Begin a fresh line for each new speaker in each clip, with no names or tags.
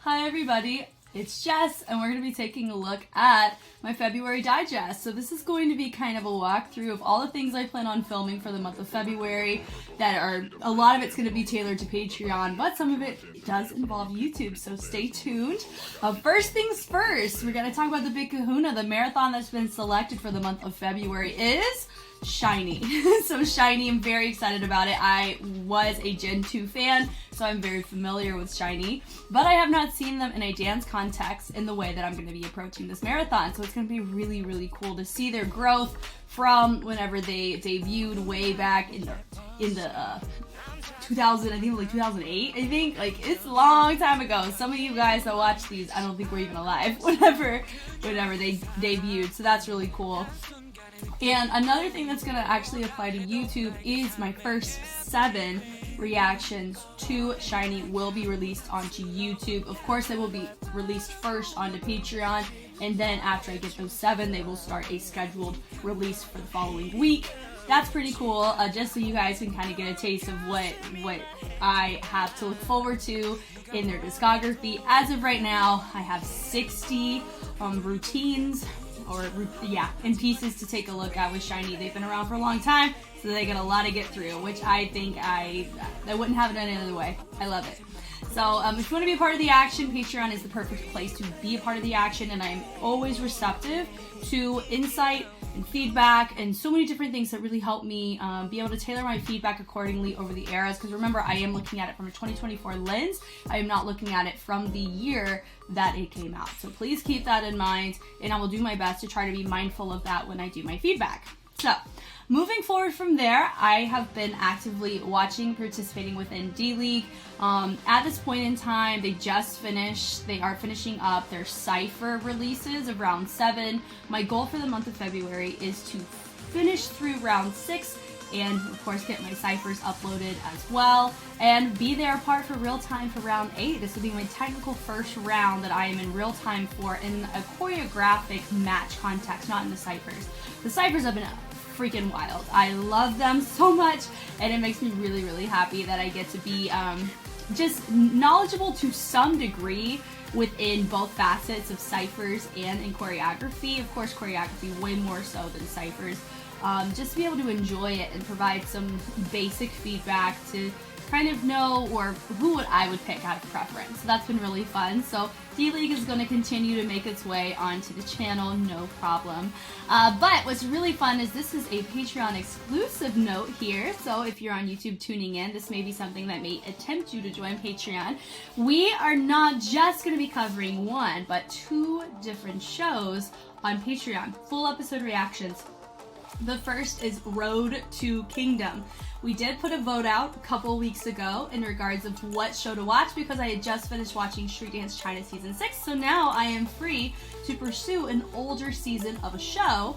Hi everybody, it's Jess, and we're going to be taking a look at my February digest. So this is going to be kind of a walkthrough of all the things I plan on filming for the month of February that are, a lot of it's going to be tailored to Patreon, but some of it does involve YouTube, so stay tuned. First things first, we're going to talk about the big kahuna. The marathon that's been selected for the month of February is SHINEE. So SHINEE, I'm very excited about it. I was a Gen 2 fan, so I'm very familiar with SHINEE, but I have not seen them in a dance context in the way that I'm going to be approaching this marathon. So it's going to be really, really cool to see their growth from whenever they debuted way back in the 2000, I think like 2008, I think. Like, it's a long time ago. Some of you guys that watch these, I don't think were even alive whenever they debuted, so that's really cool. And another thing that's going to actually apply to YouTube is my first 7 reactions to SHINEE will be released onto YouTube. Of course, they will be released first onto Patreon, and then after I get those 7, they will start a scheduled release for the following week. That's pretty cool, just so you guys can kind of get a taste of what I have to look forward to in their discography. As of right now, I have 60 routines, in pieces to take a look at with SHINEE. They've been around for a long time, so they got a lot to get through, which I think I wouldn't have it any other way. I love it. So if you want to be a part of the action, Patreon is the perfect place to be a part of the action, and I'm always receptive to insight and feedback and so many different things that really help me be able to tailor my feedback accordingly over the eras, because remember, I am looking at it from a 2024 lens. I am not looking at it from the year that it came out. So please keep that in mind, and I will do my best to try to be mindful of that when I do my feedback. So, moving forward from there, I have been actively watching, participating within D.LEAGUE. At this point in time, they are finishing up their Cypher releases of round 7. My goal for the month of February is to finish through round 6 and, of course, get my Cyphers uploaded as well, and be there apart for real time for round 8. This will be my technical first round that I am in real time for in a choreographic match context, not in the Cyphers. The Cyphers have been freaking wild. I love them so much, and it makes me really, really happy that I get to be just knowledgeable to some degree within both facets of Cyphers and in choreography. Of course, choreography way more so than Cyphers. Just to be able to enjoy it and provide some basic feedback to kind of know who I would pick out of preference. So that's been really fun. So D.LEAGUE is going to continue to make its way onto the channel, no problem. But what's really fun is this is a Patreon exclusive note here. So if you're on YouTube tuning in, this may be something that may tempt you to join Patreon. We are not just going to be covering 1, but 2 different shows on Patreon. Full episode reactions. The first is Road to Kingdom. We did put a vote out a couple weeks ago in regards of what show to watch, because I had just finished watching Street Dance China Season 6, so now I am free to pursue an older season of a show.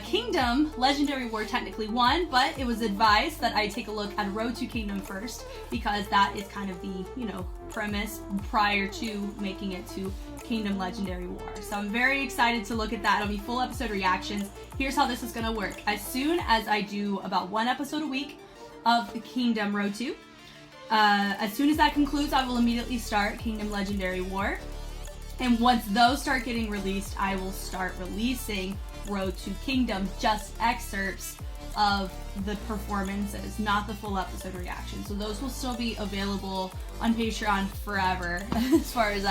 Kingdom, Legendary War technically won, but it was advised that I take a look at Road to Kingdom first, because that is kind of the, premise prior to making it to Kingdom Legendary War. So I'm very excited to look at that. It'll be full episode reactions. Here's how this is going to work. As soon as I do about 1 episode a week of the Kingdom Road to, as soon as that concludes, I will immediately start Kingdom Legendary War. And once those start getting released, I will start releasing Road to Kingdom, just excerpts of the performances, not the full episode reaction. So those will still be available on Patreon forever, as far as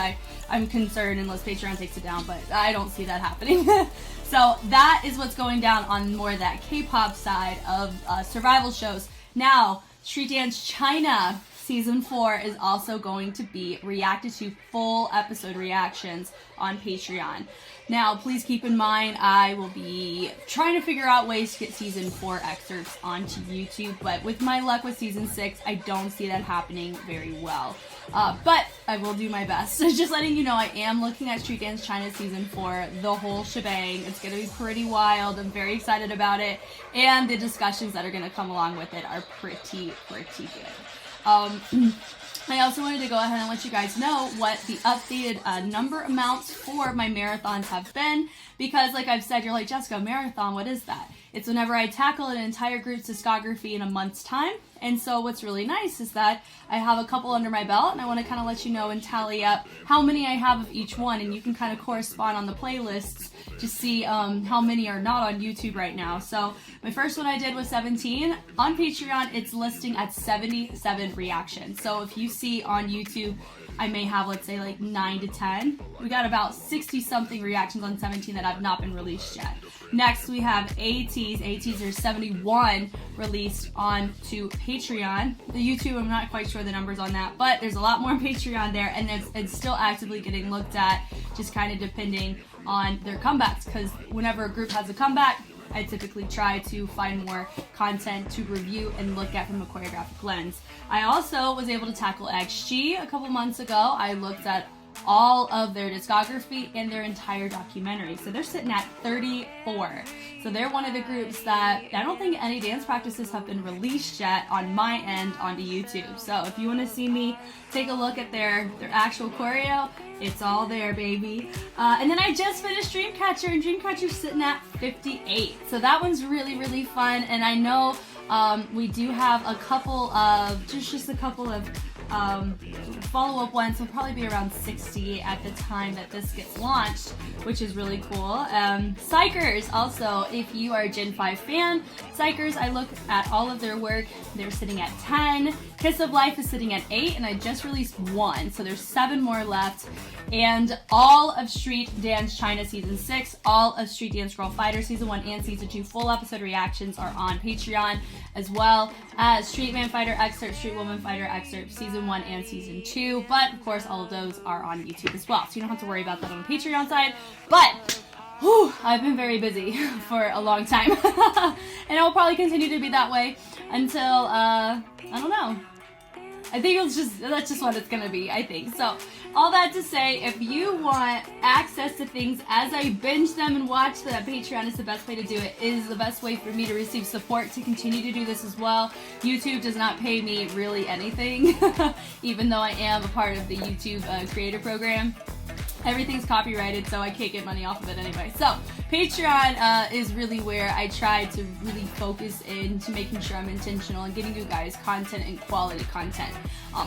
I'm concerned, unless Patreon takes it down, but I don't see that happening. So that is what's going down on more of that K-pop side of survival shows. Now, Street Dance China Season 4 is also going to be reacted to full episode reactions on Patreon. Now, please keep in mind, I will be trying to figure out ways to get Season 4 excerpts onto YouTube, but with my luck with Season 6, I don't see that happening very well. But I will do my best. Just letting you know, I am looking at Street Dance China Season 4, the whole shebang. It's going to be pretty wild. I'm very excited about it, and the discussions that are going to come along with it are pretty good. I also wanted to go ahead and let you guys know what the updated number amounts for my marathons have been, because like I've said, you're like, Jessica, marathon, what is that? It's whenever I tackle an entire group's discography in a month's time. And so what's really nice is that I have a couple under my belt, and I want to kind of let you know and tally up how many I have of each one, and you can kind of correspond on the playlists to see how many are not on YouTube right now. So my first one I did was 17. On Patreon, it's listing at 77 reactions. So if you see on YouTube, I may have, let's say, like 9 to 10. We got about 60 something reactions on 17 that have not been released yet. Next, we have ATs. ATs are 71 released on to Patreon. The YouTube, I'm not quite sure the numbers on that, but there's a lot more on Patreon there, and it's still actively getting looked at, just kind of depending on their comebacks, because whenever a group has a comeback, I typically try to find more content to review and look at from a choreographic lens. I also was able to tackle XG a couple months ago. I looked at all of their discography and their entire documentary. So they're sitting at 34. So they're one of the groups that I don't think any dance practices have been released yet on my end onto YouTube. So if you want to see me take a look at their actual choreo, it's all there, baby. And then I just finished Dreamcatcher, and Dreamcatcher's sitting at 58. So that one's really, really fun. And I know we do have a couple of, just a couple of follow-up ones. Will probably be around 60 at the time that this gets launched, which is really cool. Psychers also, if you are a Gen 5 fan, Psychers, I look at all of their work. They're sitting at 10. Kiss of Life is sitting at 8, and I just released 1, so there's 7 more left. And all of Street Dance China Season 6, all of Street Dance Girl Fighter Season 1 and Season 2 full episode reactions are on Patreon, as well as Street Man Fighter Excerpt, Street Woman Fighter Excerpt Season 1 and Season 2. But, of course, all of those are on YouTube as well, so you don't have to worry about that on the Patreon side. But whew, I've been very busy for a long time, and it will probably continue to be that way until, I don't know. I think that's just what it's gonna be, I think. So, all that to say, if you want access to things as I binge them and watch them, Patreon is the best way to do it. It is the best way for me to receive support to continue to do this as well. YouTube does not pay me really anything, even though I am a part of the YouTube creator program. Everything's copyrighted, so I can't get money off of it anyway. So Patreon is really where I try to really focus into making sure I'm intentional and getting you guys content and quality content.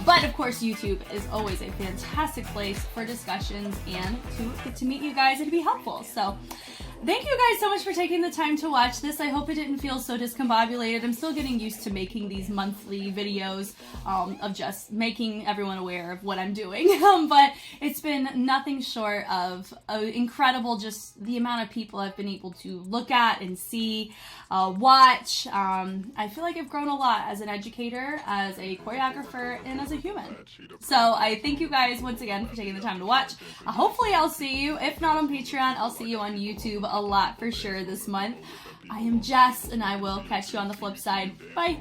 But of course, YouTube is always a fantastic place for discussions and to get to meet you guys and to be helpful. So thank you guys so much for taking the time to watch this. I hope it didn't feel so discombobulated. I'm still getting used to making these monthly videos of just making everyone aware of what I'm doing. But it's been nothing short of incredible, just the amount of people I've been able to look at and see, watch. I feel like I've grown a lot as an educator, as a choreographer, and as a human. So I thank you guys once again for taking the time to watch. Hopefully I'll see you. If not on Patreon, I'll see you on YouTube a lot for sure this month. I am Jess, and I will catch you on the flip side. Bye!